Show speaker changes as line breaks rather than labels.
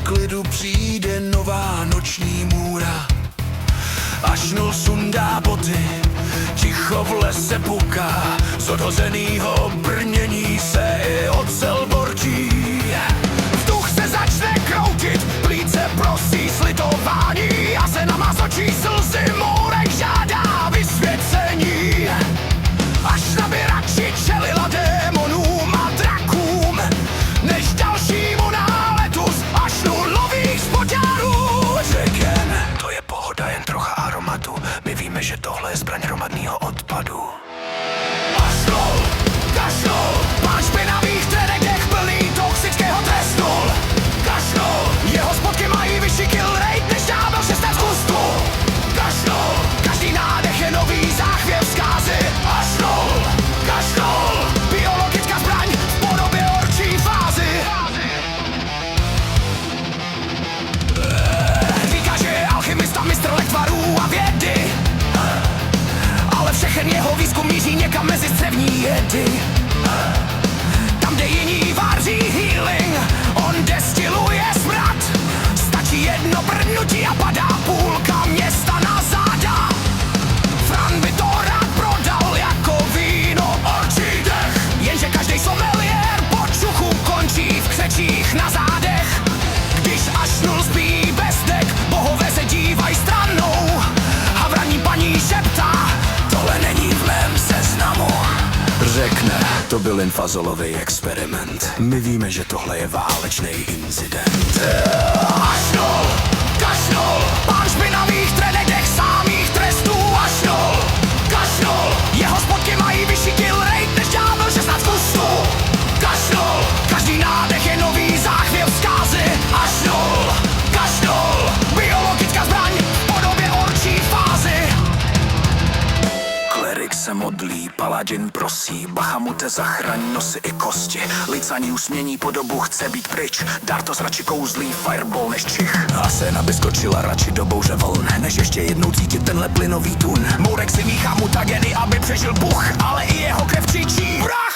klidu přijde nová noční můra. Až nul sundá boty, ticho v lese puká, z odhozenýho brnění se i ocel borčí. Vzduch se začne kroutit, plíce prosí slitování a se namazočí slzy Můrek žádá vysvěcení. Až naběrači čelila démonům a drakům, než dalšímu náletu až nulových spoťárů. Řeken, to je pohoda, jen trocha aromatu. My víme, že tohle je zbraň hromadného odpadu. Kašlou, pán špinavých trenekech plný toxického trestnul. Kašlou, jeho spotky mají vyšší kill rate než ďábel 16 kustů. Kašlou, každý nádech je nový záchvěv zkázy. Kašlou, biologická zbraň v podobě orčí fázy. Říká, že je alchymista, mistr lektvarů a vědy, ale všechen jeho výzkum míří někam mezi střevní jedy. Tam, kde jiní váří healing, on destiluje smrad. Stačí jedno brnutí a padá půlka města na záda. Fran by to rád prodal jako víno orčí dech, jenže každej sommelier po čuchu končí v křečích na zádech. Když až nul spí bez dek, bohové se dívaj stranou a vraní paní šeptá: tohle není v mém seznamu. Řekne, to byl jen fazolový experiment. My víme, že tohle je válečný incident. Kašnul, pán špinavých trenekech samých trestů. Kašnul, jeho spotky mají vyšší kill rate než ďábel 16 kustů. Kašnul, každý nádech je nový záchvěv zkázy. Kašnul, biologická zbraň v podobě orčí fázy. Klerik se modlí, paladin prosí, Bahamute zachraň nosy i kosti. Licaní usmění podobu chce být pryč, Darto radši kouzlí fireball než čich. Asena by skočila radši do bouře vln, než ještě jednou cítit tenhle plynový tun. Mourek si míchá mutageny, aby přežil Bůh, ale i jeho krev křičí: vrah!